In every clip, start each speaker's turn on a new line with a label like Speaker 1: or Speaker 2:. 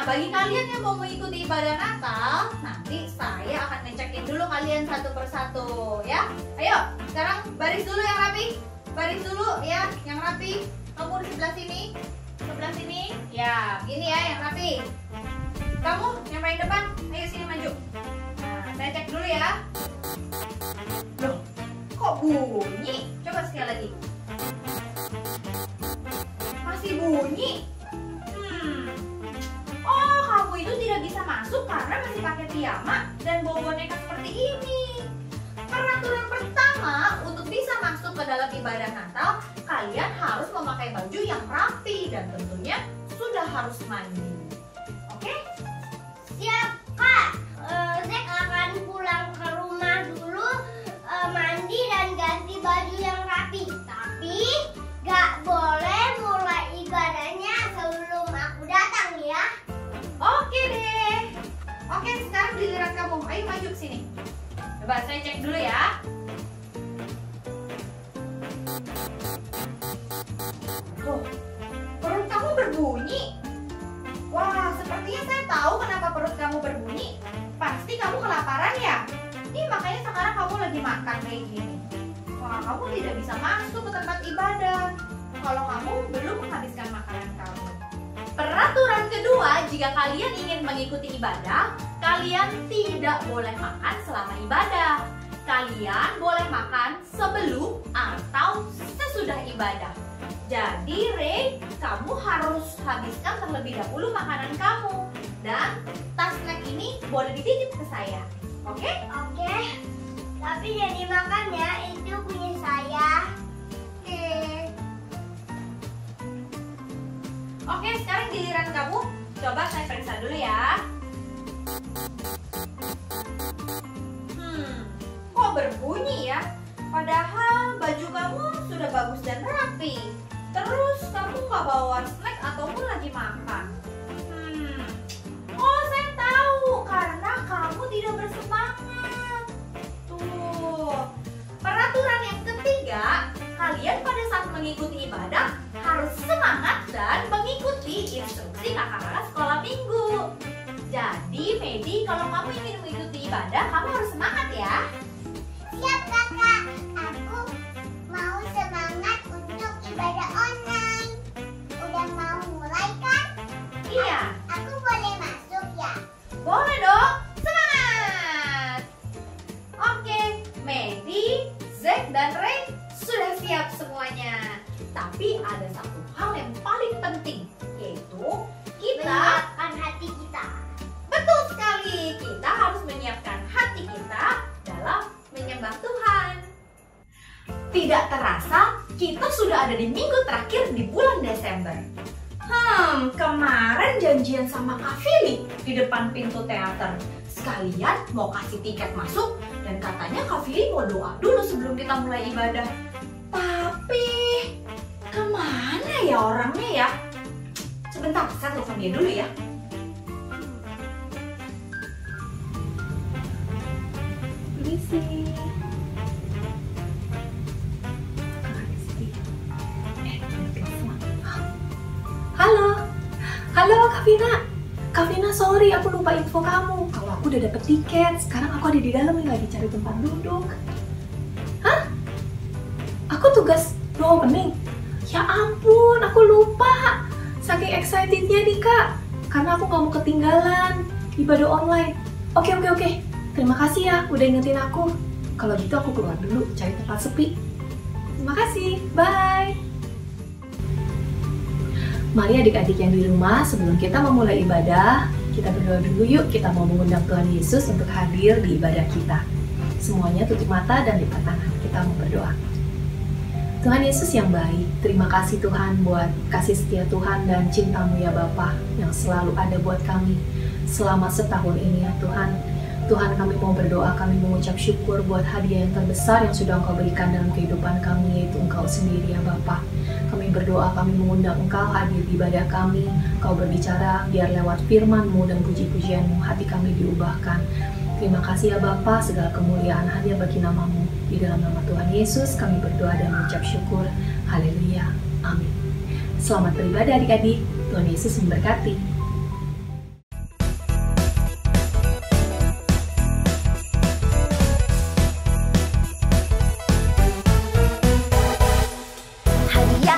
Speaker 1: bagi kalian yang mau mengikuti ibadah Natal, nanti saya akan ngecekin dulu kalian satu persatu ya. Ayo, sekarang baris dulu yang rapi. Baris dulu ya, yang rapi. Kamu di sebelah sini. Sebelah sini. Ya, ini ya yang rapi. Kamu yang paling depan, ayo sini maju. Nah, saya cek dulu ya. Loh, kok bunyi? Coba sekali lagi. Masih bunyi. Oh, kamu itu tidak bisa masuk karena masih pakai piyama dan bawa boneka seperti ini. Peraturan pertama, untuk bisa masuk ke dalam ibadah Natal, kalian harus memakai baju yang rapi dan tentunya sudah harus mandi. Oke?
Speaker 2: Siap, Kak. Zek akan pulang ke rumah dulu, mandi dan ganti baju yang rapi. Tapi gak boleh mulai ibadahnya sebelum aku datang ya.
Speaker 1: Oke deh. Oke, sekarang giliran kamu. Ayo maju ke sini. Coba saya cek dulu ya. Tuh, perut kamu berbunyi. Wah, sepertinya saya tahu kenapa perut kamu berbunyi. Pasti kamu kelaparan ya? Nih, makanya sekarang kamu lagi makan kayak gini. Wah, kamu tidak bisa masuk ke tempat ibadah kalau kamu belum menghabiskan makanan kamu. Peraturan kedua, jika kalian ingin mengikuti ibadah, kalian tidak boleh makan selama ibadah. Kalian boleh makan sebelum atau sesudah ibadah. Jadi, Rey, kamu harus habiskan terlebih dahulu makanan kamu. Dan tas snack ini boleh dititip ke saya. Oke?
Speaker 2: Oke. Tapi jadi makannya itu punya saya.
Speaker 1: Oke. Oke, sekarang giliran kamu. Coba saya periksa dulu ya. Kok berbunyi ya? Padahal baju kamu sudah bagus dan rapi. Terus kamu nggak bawa snack ataupun lagi makan. Oh, saya tahu. Karena kamu tidak bersemangat. Tuh. Peraturan yang ketiga, kalian pada saat mengikuti ibadah harus semangat dan mengikuti instruksi kakak-kakak sekolah minggu. Jadi, Medi, kalau kamu ingin mengikuti ibadah, kamu harus semangat ya.
Speaker 2: Siap, Kakak. Aku mau semangat untuk ibadah online. Udah mau mulai kan?
Speaker 1: Iya.
Speaker 2: Aku boleh masuk ya?
Speaker 1: Boleh dong. Semangat. Oke, Medi, Zek, dan Rey sudah siap semuanya. Tapi ada satu hal yang paling penting, yaitu kita
Speaker 2: Menyiapkan hati kita.
Speaker 1: betul sekali, kita harus menyiapkan hati kita dalam menyembah Tuhan. Tidak terasa, kita sudah ada di minggu terakhir di bulan Desember. Kemarin janjian sama Kak Fili di depan pintu teater. Sekalian mau kasih tiket masuk dan katanya Kak Fili mau doa dulu sebelum kita mulai ibadah. Tapi kemana ya orangnya ya? Sebentar, saya telepon dia dulu ya. Permisi.
Speaker 3: Halo, halo Kak Vina. Kak Vina, sorry aku lupa info kamu. Kalau aku udah dapet tiket, sekarang aku ada di dalam nih lagi cari tempat duduk. Hah? Aku tugas dua opening? Ya ampun, aku lupa. Saking excitednya nih Kak, karena aku gak mau ketinggalan ibadah online. Oke. Terima kasih ya udah ingetin aku. Kalau gitu aku keluar dulu cari tempat sepi. Terima kasih, bye. Mari adik-adik yang di rumah, sebelum kita memulai ibadah, kita berdoa dulu yuk. Kita mau mengundang Tuhan Yesus untuk hadir di ibadah kita. Semuanya tutup mata dan lipat tangan. Kita mau berdoa. Tuhan Yesus yang baik, terima kasih Tuhan buat kasih setia Tuhan dan cinta-Mu ya Bapa yang selalu ada buat kami selama setahun ini ya Tuhan. Tuhan, kami mau berdoa, kami mengucap syukur buat hadiah yang terbesar yang sudah Engkau berikan dalam kehidupan kami, yaitu Engkau sendiri ya Bapa. Kami berdoa, kami mengundang Engkau hadir di ibadah kami. Engkau berbicara, biar lewat firman-Mu dan puji-pujian-Mu hati kami diubahkan. Terima kasih ya Bapa, segala kemuliaan hanya bagi nama-Mu. Di dalam nama Tuhan Yesus kami berdoa dan mengucap syukur. Haleluya. Amin. Selamat beribadah adik-adik. Tuhan Yesus memberkati.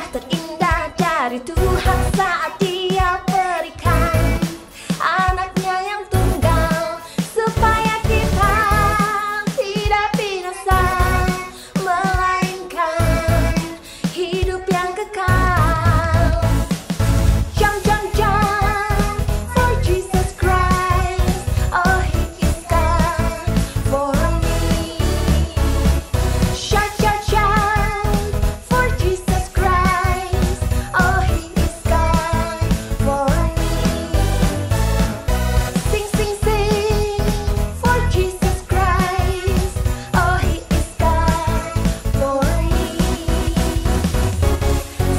Speaker 4: terindah dari Tuhan saat Dia berikan anaknya yang tunggal, supaya kita tidak binasa, melainkan hidup yang kekal. Jump, jump, jump for Jesus Christ. Oh, He is God for me. Shout, shout, shout for Jesus Christ. Oh, He is God for me. Sing, sing, sing for Jesus Christ. Oh, He is God for me.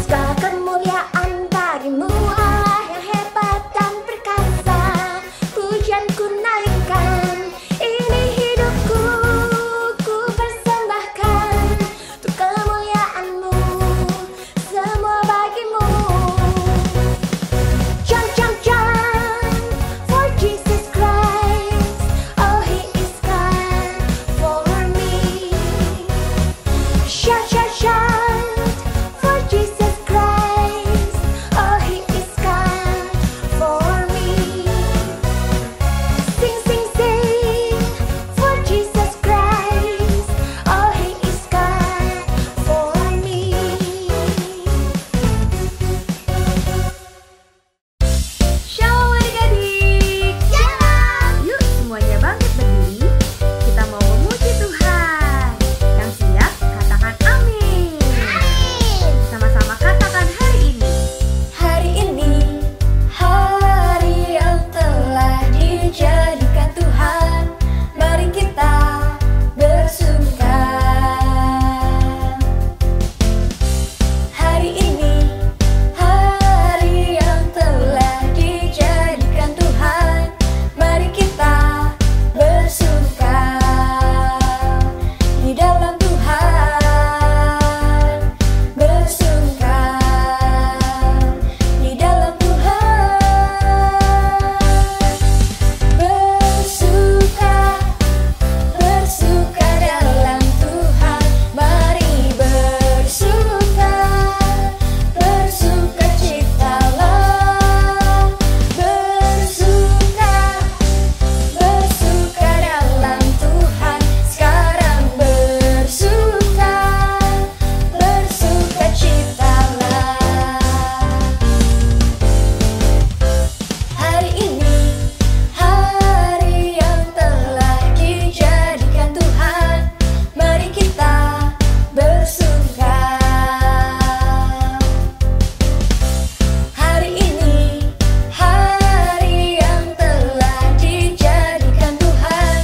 Speaker 4: Segala kemuliaan bagimu, Allah yang hebat dan perkasa. Pujianku naikkan, ini hidupku, ku persembahkan untuk kemuliaan-Mu, semua bagimu. Jump, jump, jump for Jesus Christ. Oh, He is God for me. Shout, shout, shout for Jesus Christ. Oh, He is God for me. Sing, sing, sing for Jesus Christ. Oh, He is God for me.
Speaker 3: Shalom adik-adik.
Speaker 2: Shalom.
Speaker 3: Yuk semuanya bangkit berdiri. Kita mau memuji Tuhan. Yang siap katakan amin.
Speaker 2: Amin.
Speaker 3: Sama-sama katakan hari ini.
Speaker 4: Hari ini, hari yang telah dijadikan Tuhan, mari kita bersuka. Hari ini, hari yang telah dijadikan Tuhan, mari kita bersuka di dalam Tuhan, bersuka di dalam Tuhan, bersuka, bersuka dalam Tuhan, mari bersuka, bersuka citalah, bersuka, bersuka dalam Tuhan, sekarang bersuka, bersuka citalah. Hari ini, hari yang telah dijadikan Tuhan, mari kita bersuka. Hari ini, hari yang telah dijadikan Tuhan,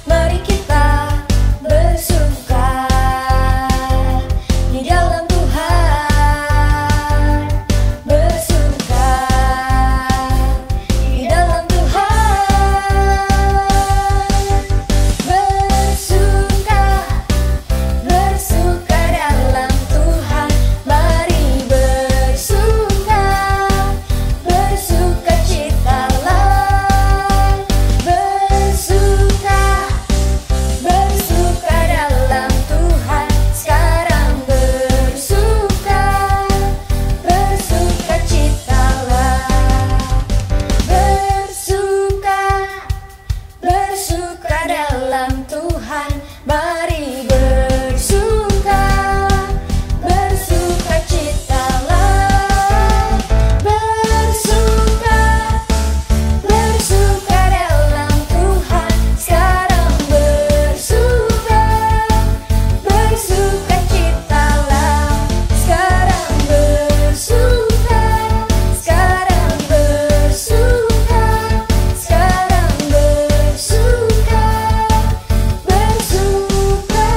Speaker 4: mari kita bersuka di dalam Tuhan, bersuka di dalam Tuhan, bersuka, bersuka dalam Tuhan, mari bersuka, bersuka citalah, bersuka, bersuka dalam Tuhan, sekarang bersuka, bersuka citalah, bersuka, bersuka dalam Tuhan, mari bersuka, bersuka citalah, bersuka, bersuka dalam Tuhan, sekarang bersuka, bersuka citalah, sekarang bersuka, sekarang bersuka, sekarang bersuka, bersuka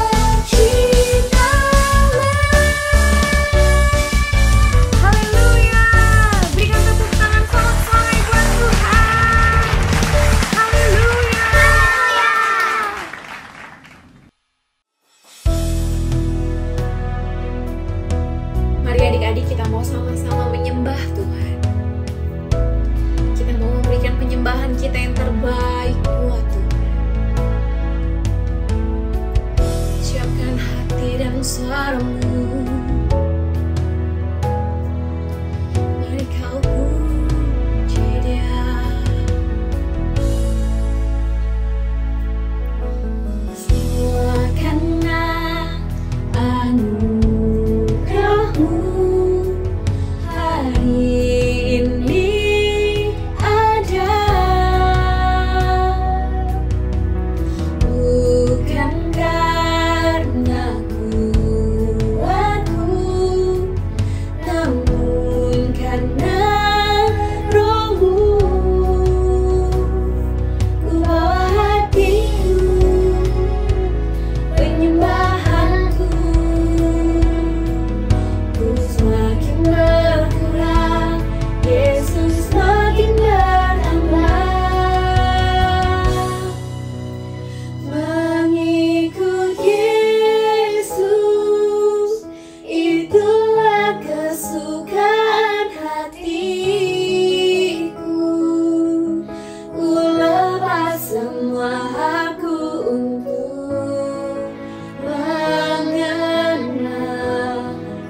Speaker 4: citalah.
Speaker 3: Haleluya. Berikan tepuk tangan sorak-sorai buat Tuhan. Haleluya. Mari adik-adik kita mau sama-sama menyembah Tuhan. Kita mau memberikan penyembahan kita yang terbaik buat Tuhan. Siapkan hati dan suaramu. masukkan hatiku. Ku lepas semua aku untuk mengenal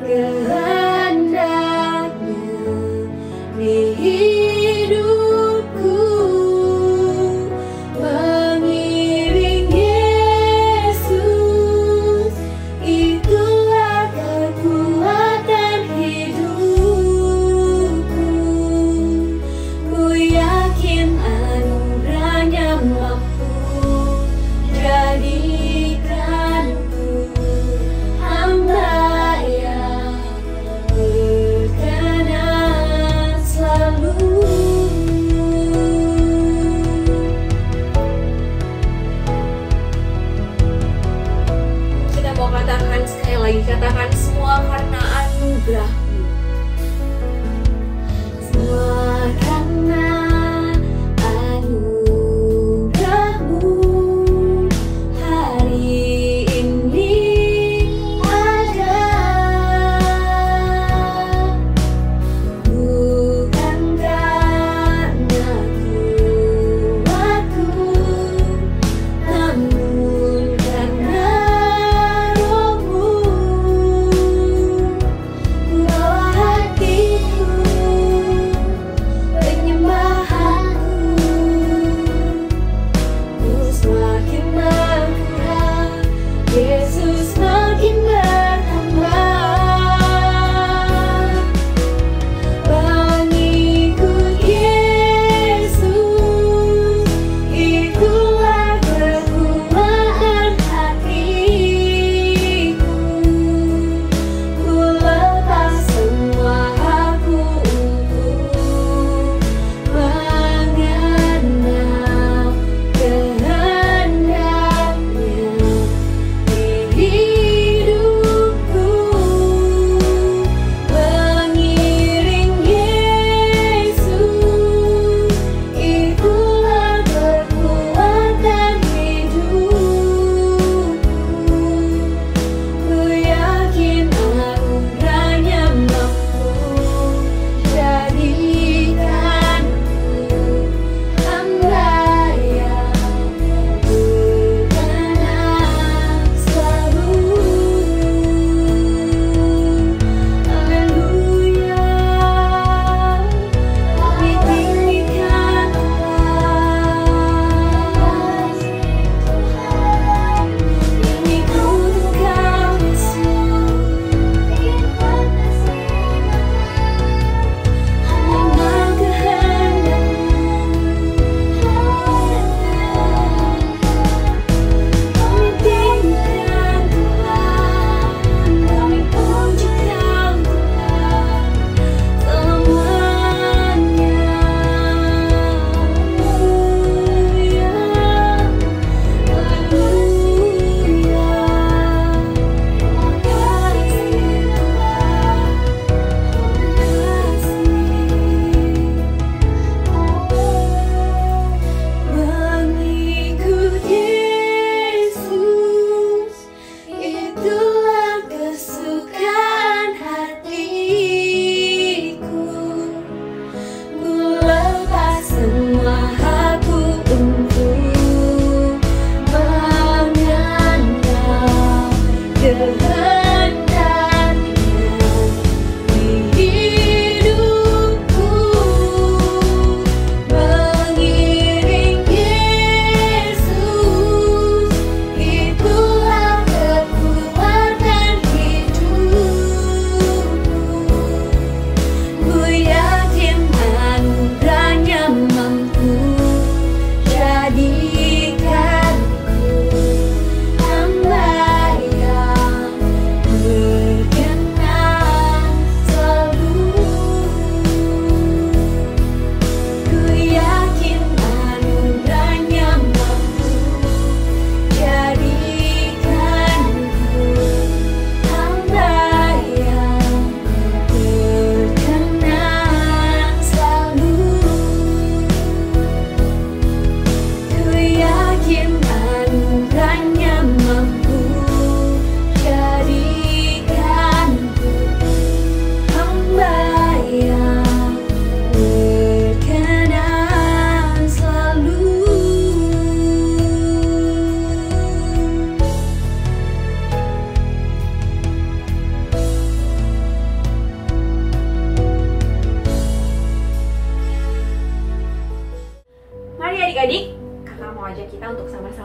Speaker 3: kehendaknya di hidupku. Mengiring Yesus, itulah kekuatan hidup.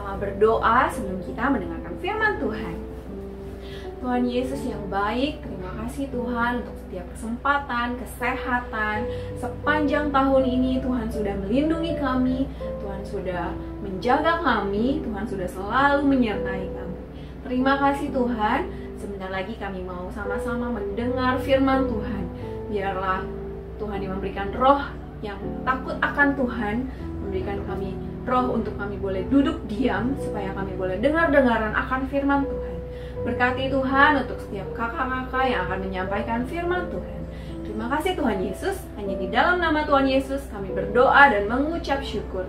Speaker 5: sama-sama berdoa sebelum kita mendengarkan firman Tuhan. Tuhan Yesus yang baik, terima kasih Tuhan untuk setiap kesempatan, kesehatan. Sepanjang tahun ini Tuhan sudah melindungi kami, Tuhan sudah menjaga kami, Tuhan sudah selalu menyertai kami. Terima kasih Tuhan, sebentar lagi kami mau sama-sama mendengar firman Tuhan. Biarlah Tuhan yang memberikan roh yang takut akan Tuhan, memberikan kami roh untuk kami boleh duduk diam, supaya kami boleh dengar-dengaran akan firman Tuhan. Berkati Tuhan untuk setiap kakak-kakak yang akan menyampaikan firman Tuhan. Terima kasih Tuhan Yesus, hanya di dalam nama Tuhan Yesus kami berdoa dan mengucap syukur.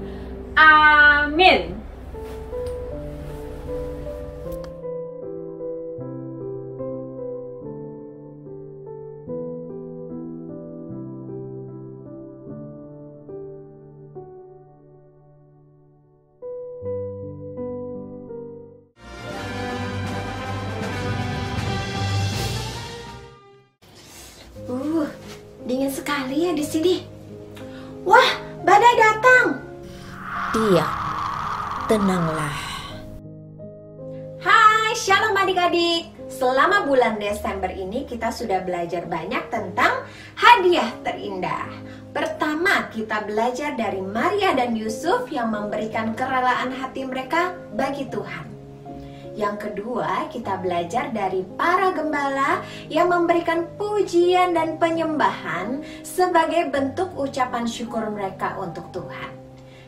Speaker 5: Amin.
Speaker 6: Dingin sekali ya di sini. Wah, badai datang.
Speaker 7: Diam, tenanglah.
Speaker 6: Hai, shalom adik-adik. Selama bulan Desember ini kita sudah belajar banyak tentang hadiah terindah. Pertama, kita belajar dari Maria dan Yusuf yang memberikan kerelaan hati mereka bagi Tuhan. Yang kedua, kita belajar dari para gembala yang memberikan pujian dan penyembahan sebagai bentuk ucapan syukur mereka untuk Tuhan.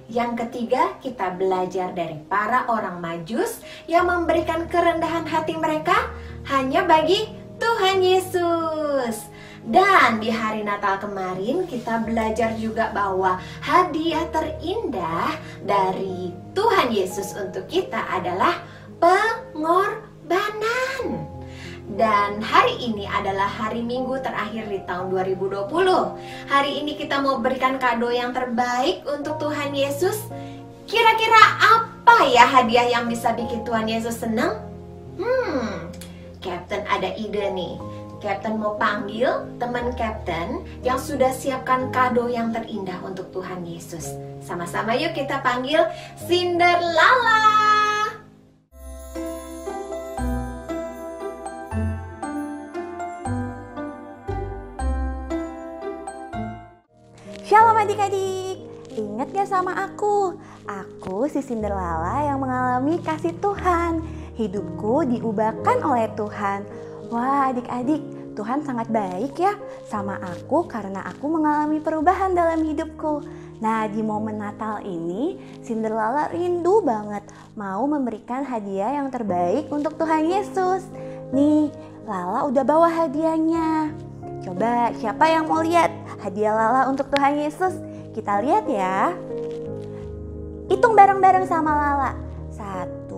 Speaker 6: Yang ketiga, kita belajar dari para orang Majus yang memberikan kerendahan hati mereka hanya bagi Tuhan Yesus. Dan di hari Natal kemarin kita belajar juga bahwa hadiah terindah dari Tuhan Yesus untuk kita adalah pengorbanan. Dan hari ini adalah hari Minggu terakhir di tahun 2020. Hari ini kita mau berikan kado yang terbaik untuk Tuhan Yesus. Kira-kira apa ya hadiah yang bisa bikin Tuhan Yesus senang? Captain ada ide nih. Captain mau panggil teman Captain yang sudah siapkan kado yang terindah untuk Tuhan Yesus. Sama-sama yuk kita panggil Cinderella.
Speaker 8: Shalom adik-adik, ingat gak sama aku? Aku si Cinderella yang mengalami kasih Tuhan. Hidupku diubahkan oleh Tuhan. Wah adik-adik, Tuhan sangat baik ya sama aku karena aku mengalami perubahan dalam hidupku. Nah di momen Natal ini, Cinderella rindu banget mau memberikan hadiah yang terbaik untuk Tuhan Yesus. Nih, Lala udah bawa hadiahnya. Coba siapa yang mau lihat hadiah Lala untuk Tuhan Yesus? Kita lihat ya. Hitung bareng-bareng sama Lala. 1,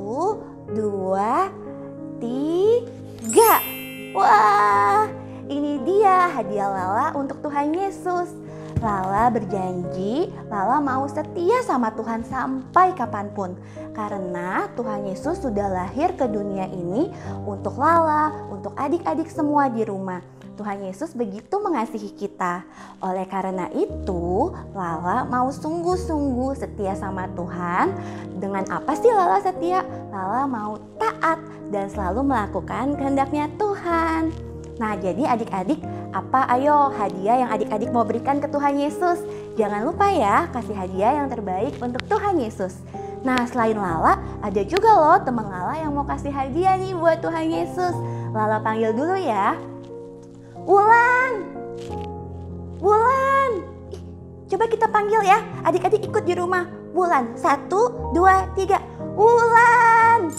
Speaker 8: 2, 3. Wah, ini dia hadiah Lala untuk Tuhan Yesus. Lala berjanji, Lala mau setia sama Tuhan sampai kapanpun. Karena Tuhan Yesus sudah lahir ke dunia ini untuk Lala, untuk adik-adik semua di rumah. Tuhan Yesus begitu mengasihi kita. Oleh karena itu, Lala mau sungguh-sungguh setia sama Tuhan. Dengan apa sih Lala setia? Lala mau taat dan selalu melakukan kehendaknya Tuhan. Nah, jadi adik-adik, apa ayo hadiah yang adik-adik mau berikan ke Tuhan Yesus? Jangan lupa ya, kasih hadiah yang terbaik untuk Tuhan Yesus. Nah, selain Lala, ada juga loh teman Lala yang mau kasih hadiah nih buat Tuhan Yesus. Lala panggil dulu ya. Wulan, Wulan, coba kita panggil ya, adik-adik ikut di rumah. Wulan, 1, 2, 3, Wulan.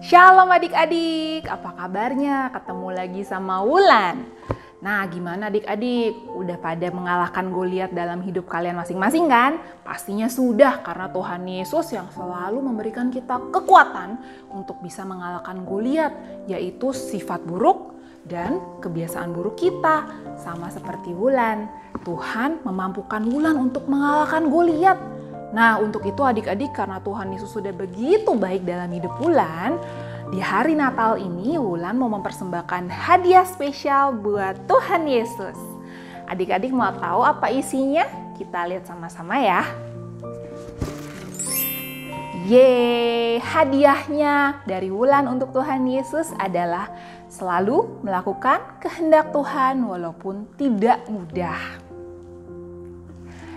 Speaker 9: Shalom adik-adik, apa kabarnya? Ketemu lagi sama Wulan. Nah, gimana adik-adik? Udah pada mengalahkan Goliat dalam hidup kalian masing-masing kan? Pastinya sudah, karena Tuhan Yesus yang selalu memberikan kita kekuatan untuk bisa mengalahkan Goliat, yaitu sifat buruk dan kebiasaan buruk kita. Sama seperti Wulan, Tuhan memampukan Wulan untuk mengalahkan Goliat. Nah, untuk itu adik-adik, karena Tuhan Yesus sudah begitu baik dalam hidup Wulan, di hari Natal ini Wulan mau mempersembahkan hadiah spesial buat Tuhan Yesus. Adik-adik mau tahu apa isinya? Kita lihat sama-sama ya. Yeay, hadiahnya dari Wulan untuk Tuhan Yesus adalah selalu melakukan kehendak Tuhan walaupun tidak mudah.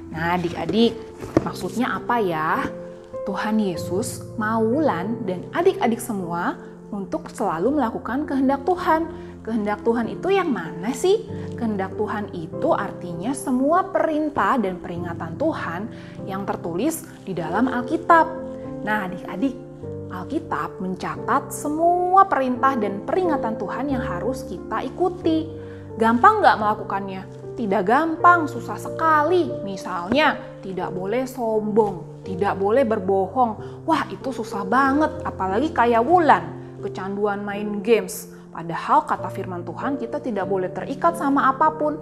Speaker 9: Nah adik-adik, maksudnya apa ya? Tuhan Yesus mau Wulan dan adik-adik semua untuk selalu melakukan kehendak Tuhan. Kehendak Tuhan itu yang mana sih? Kehendak Tuhan itu artinya semua perintah dan peringatan Tuhan yang tertulis di dalam Alkitab. Nah adik-adik, Alkitab mencatat semua perintah dan peringatan Tuhan yang harus kita ikuti. Gampang nggak melakukannya? Tidak gampang, susah sekali. Misalnya, tidak boleh sombong, tidak boleh berbohong. Wah itu susah banget, apalagi kayak Wulan, kecanduan main games. Padahal kata firman Tuhan kita tidak boleh terikat sama apapun.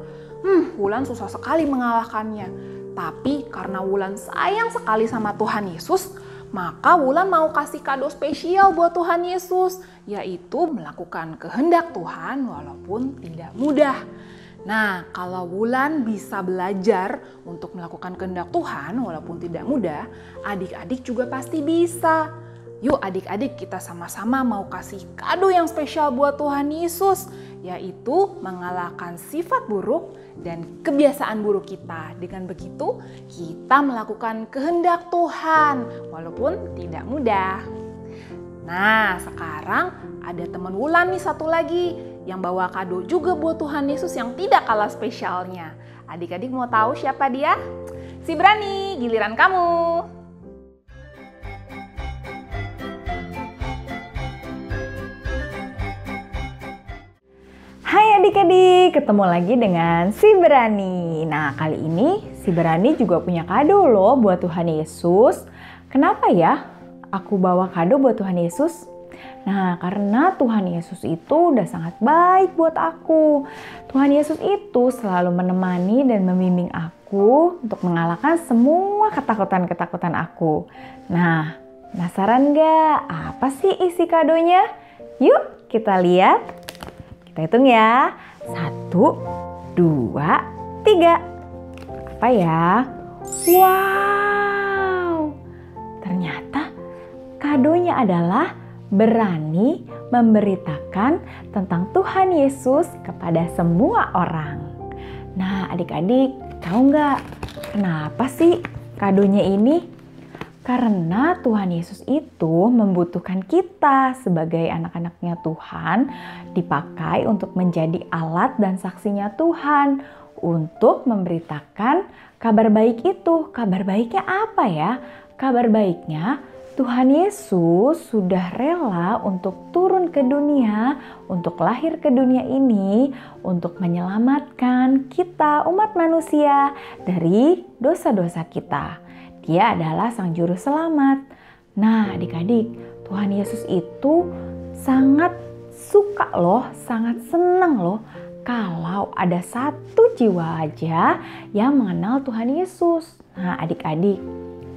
Speaker 9: Wulan susah sekali mengalahkannya. Tapi karena Wulan sayang sekali sama Tuhan Yesus, maka Wulan mau kasih kado spesial buat Tuhan Yesus, yaitu melakukan kehendak Tuhan walaupun tidak mudah. Nah, kalau Wulan bisa belajar untuk melakukan kehendak Tuhan walaupun tidak mudah, adik-adik juga pasti bisa. Yuk adik-adik kita sama-sama mau kasih kado yang spesial buat Tuhan Yesus, yaitu mengalahkan sifat buruk dan kebiasaan buruk kita. Dengan begitu kita melakukan kehendak Tuhan walaupun tidak mudah. Nah sekarang ada teman Wulan nih satu lagi yang bawa kado juga buat Tuhan Yesus yang tidak kalah spesialnya. Adik-adik mau tahu siapa dia? Si Brani, giliran kamu.
Speaker 10: Hai adik-adik, ketemu lagi dengan si Berani. Nah kali ini si Berani juga punya kado loh buat Tuhan Yesus. Kenapa ya aku bawa kado buat Tuhan Yesus? Nah karena Tuhan Yesus itu udah sangat baik buat aku. Tuhan Yesus itu selalu menemani dan membimbing aku untuk mengalahkan semua ketakutan-ketakutan aku. Nah penasaran gak apa sih isi kadonya? Yuk kita lihat. Kita hitung ya. 1, 2, 3. Apa ya? Wow. Ternyata kadonya adalah berani memberitakan tentang Tuhan Yesus kepada semua orang. Nah adik-adik tahu nggak kenapa sih kadonya ini? Karena Tuhan Yesus itu membutuhkan kita sebagai anak-anaknya Tuhan dipakai untuk menjadi alat dan saksinya Tuhan untuk memberitakan kabar baik itu. Kabar baiknya apa ya? Kabar baiknya Tuhan Yesus sudah rela untuk turun ke dunia, untuk lahir ke dunia ini, untuk menyelamatkan kita umat manusia dari dosa-dosa kita. Dia adalah Sang Juru Selamat. Nah adik-adik, Tuhan Yesus itu sangat suka loh, sangat senang loh kalau ada satu jiwa aja yang mengenal Tuhan Yesus. Nah adik-adik,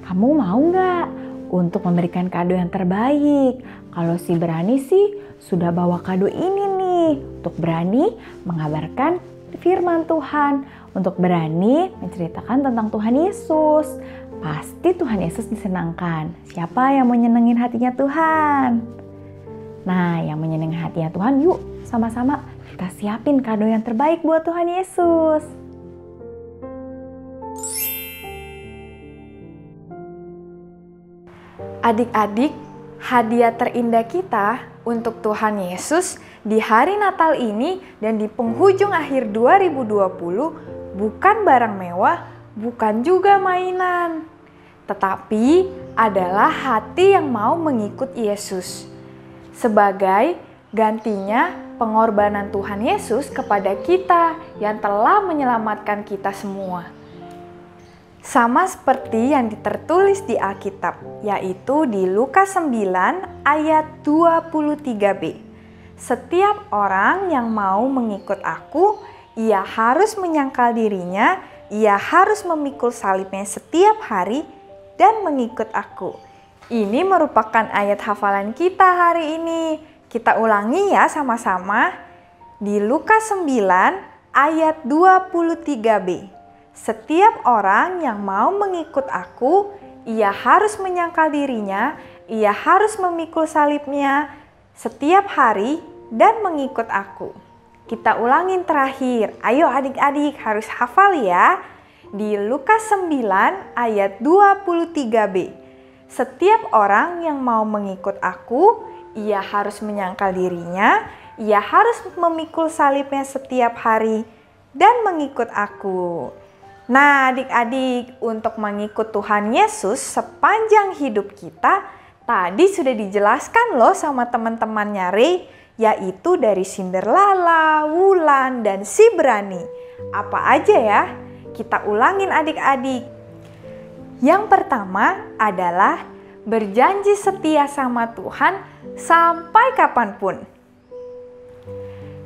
Speaker 10: kamu mau nggak untuk memberikan kado yang terbaik? Kalau si Berani sih sudah bawa kado ini nih, untuk berani mengabarkan firman Tuhan, untuk berani menceritakan tentang Tuhan Yesus. Pasti Tuhan Yesus disenangkan. Siapa yang mau nyenengin hatinya Tuhan? Nah, yang menyenangkan hatinya Tuhan, yuk sama-sama kita siapin kado yang terbaik buat Tuhan Yesus.
Speaker 5: Adik-adik, hadiah terindah kita untuk Tuhan Yesus di hari Natal ini dan di penghujung akhir 2020 bukan barang mewah, bukan juga mainan, tetapi adalah hati yang mau mengikut Yesus. Sebagai gantinya pengorbanan Tuhan Yesus kepada kita yang telah menyelamatkan kita semua. Sama seperti yang tertulis di Alkitab, yaitu di Lukas 9 ayat 23b. Setiap orang yang mau mengikut aku, ia harus menyangkal dirinya, ia harus memikul salibnya setiap hari dan mengikut aku. Ini merupakan ayat hafalan kita hari ini. Kita ulangi ya sama-sama. Di Lukas 9
Speaker 11: ayat 23b. Setiap orang yang mau mengikut aku, ia harus menyangkal dirinya, ia harus memikul salibnya setiap hari dan mengikut aku. Kita ulangin terakhir. Ayo adik-adik harus hafal ya. Di Lukas 9 ayat 23b. Setiap orang yang mau mengikut aku, ia harus menyangkal dirinya, ia harus memikul salibnya setiap hari dan mengikut aku. Nah adik-adik, untuk mengikut Tuhan Yesus sepanjang hidup kita, tadi sudah dijelaskan loh sama teman-temannya Rey, yaitu dari Cinderella, Wulan, dan si Berani. Apa aja ya? Kita ulangin adik-adik. Yang pertama adalah berjanji setia sama Tuhan sampai kapanpun.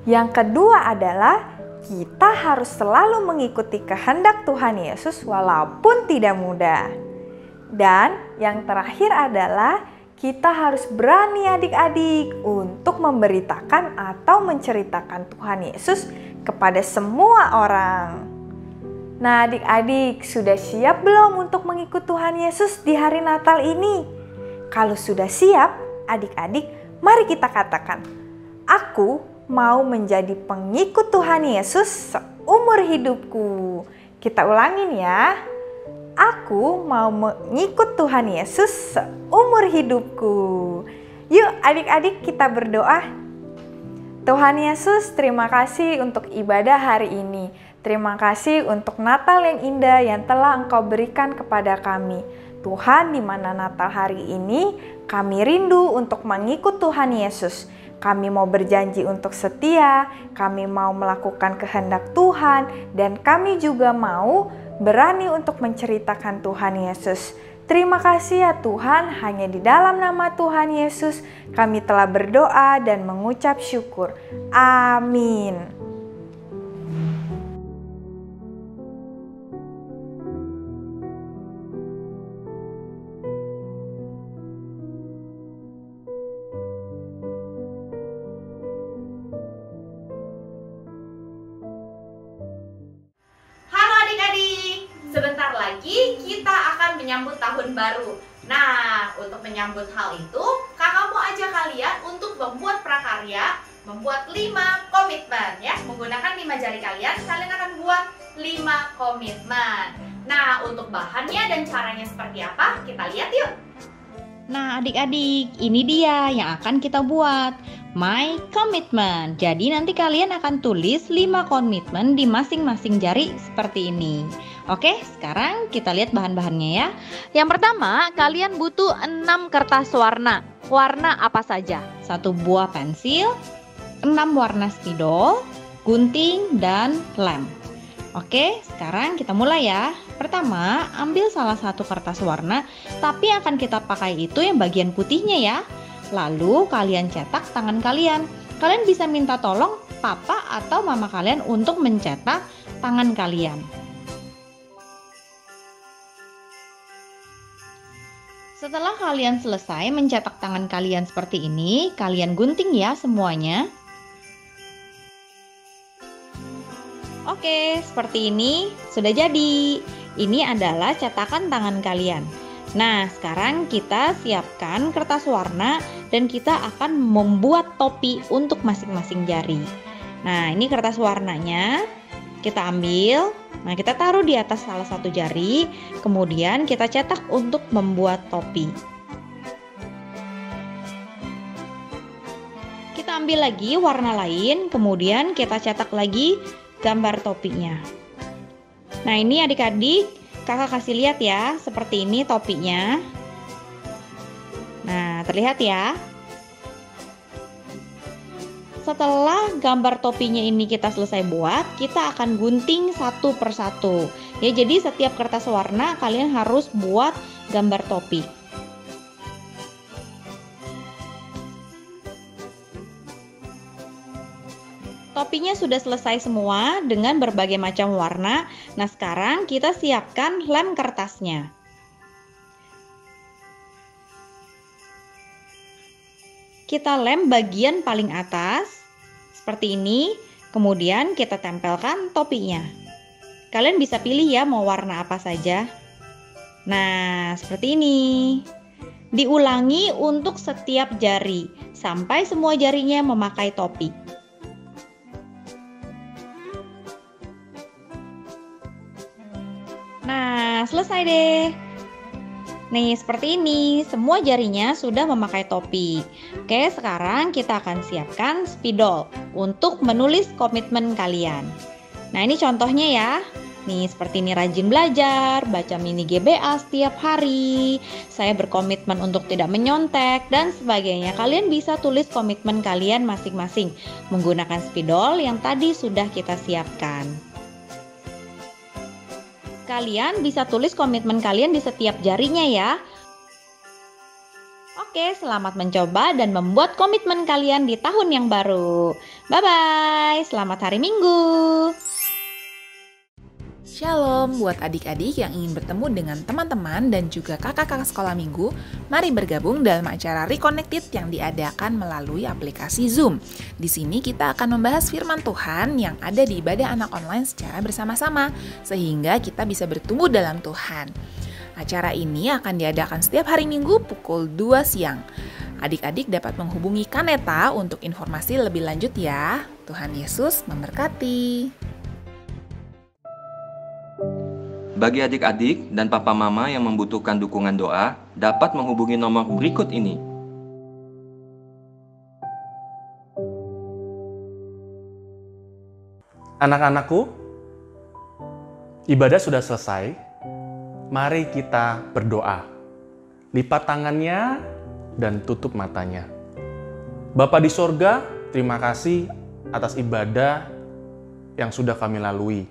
Speaker 11: Yang kedua adalah kita harus selalu mengikuti kehendak Tuhan Yesus walaupun tidak mudah. Dan yang terakhir adalah kita harus berani adik-adik untuk memberitakan atau menceritakan Tuhan Yesus kepada semua orang. Nah adik-adik, sudah siap belum untuk mengikut Tuhan Yesus di hari Natal ini? Kalau sudah siap, adik-adik, mari kita katakan, aku mau menjadi pengikut Tuhan Yesus seumur hidupku. Kita ulangin ya. Aku mau mengikut Tuhan Yesus seumur hidupku. Yuk adik-adik kita berdoa. Tuhan Yesus, terima kasih untuk ibadah hari ini. Terima kasih untuk Natal yang indah yang telah Engkau berikan kepada kami. Tuhan, di mana Natal hari ini, kami rindu untuk mengikut Tuhan Yesus. Kami mau berjanji untuk setia, kami mau melakukan kehendak Tuhan, dan kami juga mau berani untuk menceritakan Tuhan Yesus. Terima kasih ya Tuhan, hanya di dalam nama Tuhan Yesus kami telah berdoa dan mengucap syukur. Amin.
Speaker 1: Sebentar lagi kita akan menyambut tahun baru. Nah, untuk menyambut hal itu, kakak mau ajak kalian untuk membuat prakarya, membuat 5 komitmen ya. Menggunakan 5 jari kalian akan buat 5 komitmen. Nah, untuk bahannya dan caranya seperti apa? Kita lihat yuk.
Speaker 12: Nah adik-adik, ini dia yang akan kita buat, My Commitment. Jadi nanti kalian akan tulis 5 komitmen di masing-masing jari seperti ini. Oke, sekarang kita lihat bahan-bahannya ya. Yang pertama, kalian butuh 6 kertas warna. Warna apa saja? 1 buah pensil, 6 warna spidol, gunting, dan lem. Oke, sekarang kita mulai ya. Pertama, ambil salah satu kertas warna, tapi akan kita pakai itu yang bagian putihnya ya. Lalu kalian cetak tangan kalian. Kalian bisa minta tolong papa atau mama kalian untuk mencetak tangan kalian. Setelah kalian selesai mencetak tangan kalian seperti ini, kalian gunting ya semuanya. Oke, seperti ini sudah jadi. Ini adalah cetakan tangan kalian. Nah, sekarang kita siapkan kertas warna dan kita akan membuat topi untuk masing-masing jari. Nah, ini kertas warnanya. Kita ambil. Nah, kita taruh di atas salah satu jari. Kemudian kita cetak untuk membuat topi. Kita ambil lagi warna lain. Kemudian kita cetak lagi gambar topinya. Nah ini adik-adik, kakak kasih lihat ya, seperti ini topinya. Nah terlihat ya. Setelah gambar topinya ini kita selesai buat, kita akan gunting satu persatu. Ya jadi setiap kertas warna kalian harus buat gambar topi. Topinya sudah selesai semua dengan berbagai macam warna. Nah sekarang kita siapkan lem kertasnya. Kita lem bagian paling atas seperti ini. Kemudian kita tempelkan topinya. Kalian bisa pilih ya mau warna apa saja. Nah, seperti ini. Diulangi untuk setiap jari sampai semua jarinya memakai topi. Nah, selesai deh. Nih, seperti ini. Semua jarinya sudah memakai topi. Oke, sekarang kita akan siapkan spidol untuk menulis komitmen kalian. Nah, ini contohnya ya. Nih, seperti ini rajin belajar, baca mini GBA setiap hari, saya berkomitmen untuk tidak menyontek, dan sebagainya. Kalian bisa tulis komitmen kalian masing-masing menggunakan spidol yang tadi sudah kita siapkan. Kalian bisa tulis komitmen kalian di setiap jarinya ya. Oke, selamat mencoba dan membuat komitmen kalian di tahun yang baru. Bye-bye, selamat hari Minggu.
Speaker 9: Shalom buat adik-adik yang ingin bertemu dengan teman-teman dan juga kakak-kakak sekolah minggu. Mari bergabung dalam acara Reconnected yang diadakan melalui aplikasi Zoom. Di sini kita akan membahas firman Tuhan yang ada di ibadah anak online secara bersama-sama, sehingga kita bisa bertumbuh dalam Tuhan. Acara ini akan diadakan setiap hari Minggu pukul 2 siang. Adik-adik dapat menghubungi Kaneta untuk informasi lebih lanjut ya. Tuhan Yesus memberkati.
Speaker 13: Bagi adik-adik dan papa mama yang membutuhkan dukungan doa, dapat menghubungi nomor berikut ini.
Speaker 14: Anak-anakku, ibadah sudah selesai. Mari kita berdoa. Lipat tangannya dan tutup matanya. Bapa di sorga, terima kasih atas ibadah yang sudah kami lalui.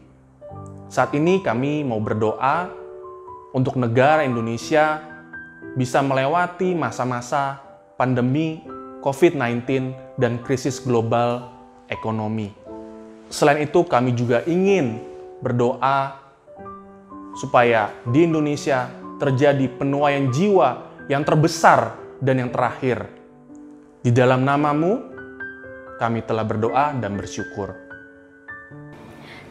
Speaker 14: Saat ini kami mau berdoa untuk negara Indonesia bisa melewati masa-masa pandemi COVID-19 dan krisis global ekonomi. Selain itu kami juga ingin berdoa supaya di Indonesia terjadi penuaian jiwa yang terbesar dan yang terakhir. Di dalam nama-Mu kami telah berdoa dan bersyukur.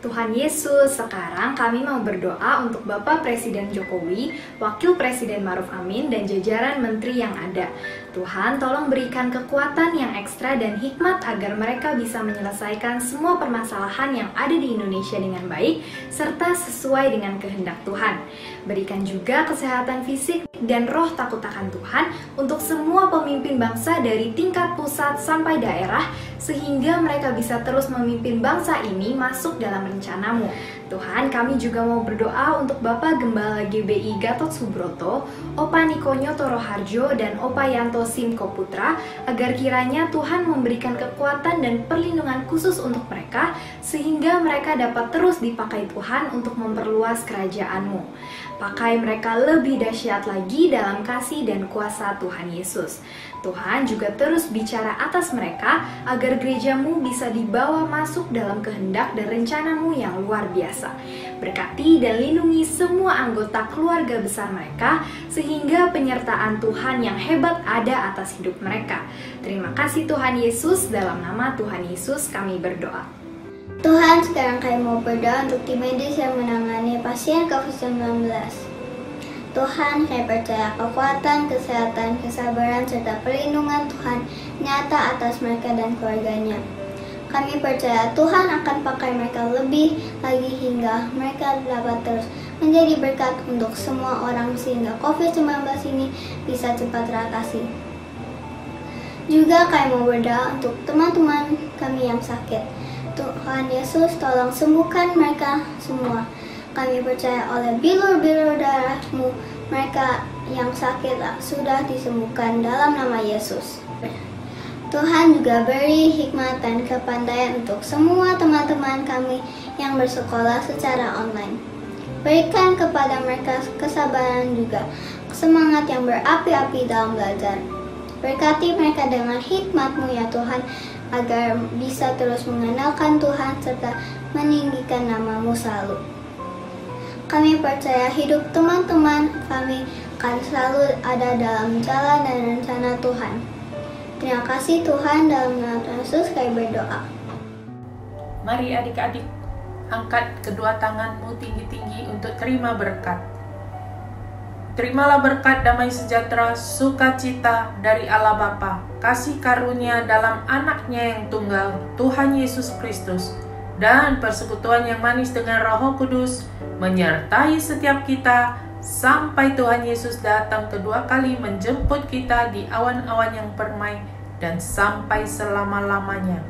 Speaker 3: Tuhan Yesus, sekarang kami mau berdoa untuk Bapak Presiden Jokowi, Wakil Presiden Ma'ruf Amin, dan jajaran menteri yang ada. Tuhan, tolong berikan kekuatan yang ekstra dan hikmat agar mereka bisa menyelesaikan semua permasalahan yang ada di Indonesia dengan baik, serta sesuai dengan kehendak Tuhan. Berikan juga kesehatan fisik dan roh takut akan Tuhan untuk semua pemimpin bangsa dari tingkat pusat sampai daerah, sehingga mereka bisa terus memimpin bangsa ini masuk dalam rencana-Mu. Tuhan, kami juga mau berdoa untuk Bapak Gembala GBI Gatot Subroto, Opa Nikonyo Toroharjo, dan Opa Yanto Simko Putra, agar kiranya Tuhan memberikan kekuatan dan perlindungan khusus untuk mereka, sehingga mereka dapat terus dipakai Tuhan untuk memperluas kerajaan-Mu. Pakai mereka lebih dahsyat lagi dalam kasih dan kuasa Tuhan Yesus. Tuhan juga terus bicara atas mereka agar gereja-Mu bisa dibawa masuk dalam kehendak dan rencana-Mu yang luar biasa. Berkati dan lindungi semua anggota keluarga besar mereka, sehingga penyertaan Tuhan yang hebat ada atas hidup mereka. Terima kasih Tuhan Yesus, dalam nama Tuhan Yesus kami berdoa.
Speaker 2: Tuhan, sekarang kami mau berdoa untuk tim medis yang menangani pasien COVID-19. Tuhan, kami percaya kekuatan, kesehatan, kesabaran, serta perlindungan Tuhan nyata atas mereka dan keluarganya. Kami percaya Tuhan akan pakai mereka lebih lagi hingga mereka dapat terus menjadi berkat untuk semua orang sehingga COVID-19 ini bisa cepat teratasi. Juga kami mau berdoa untuk teman-teman kami yang sakit. Tuhan Yesus, tolong sembuhkan mereka semua. Kami percaya oleh bilur-bilur darah-Mu, mereka yang sakit sudah disembuhkan dalam nama Yesus. Tuhan juga beri hikmat dan kepandaian untuk semua teman-teman kami yang bersekolah secara online. Berikan kepada mereka kesabaran juga, semangat yang berapi-api dalam belajar. Berkati mereka dengan hikmat-Mu ya Tuhan, agar bisa terus mengandalkan Tuhan serta meninggikan nama-Mu selalu. Kami percaya hidup teman-teman kami akan selalu ada dalam jalan dan rencana Tuhan. Terima kasih Tuhan, dalam nama Yesus kami berdoa.
Speaker 15: Mari adik-adik, angkat kedua tanganmu tinggi-tinggi untuk terima berkat. Terimalah berkat damai sejahtera, sukacita dari Allah Bapa, kasih karunia dalam anaknya yang tunggal, Tuhan Yesus Kristus, dan persekutuan yang manis dengan Roh Kudus, menyertai setiap kita, sampai Tuhan Yesus datang kedua kali menjemput kita di awan-awan yang permai, dan sampai selama-lamanya.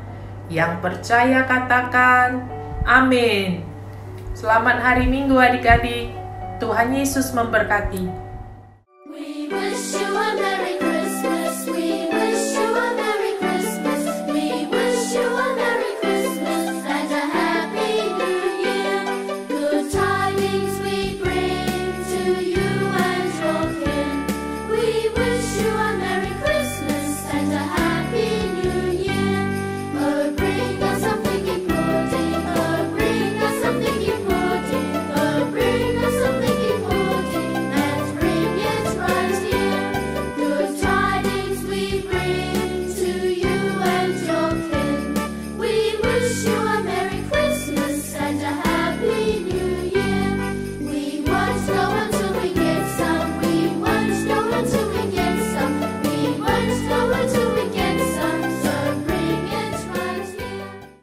Speaker 15: Yang percaya katakan, amin. Selamat hari Minggu adik-adik. Tuhan Yesus memberkati.
Speaker 4: We wish you a Merry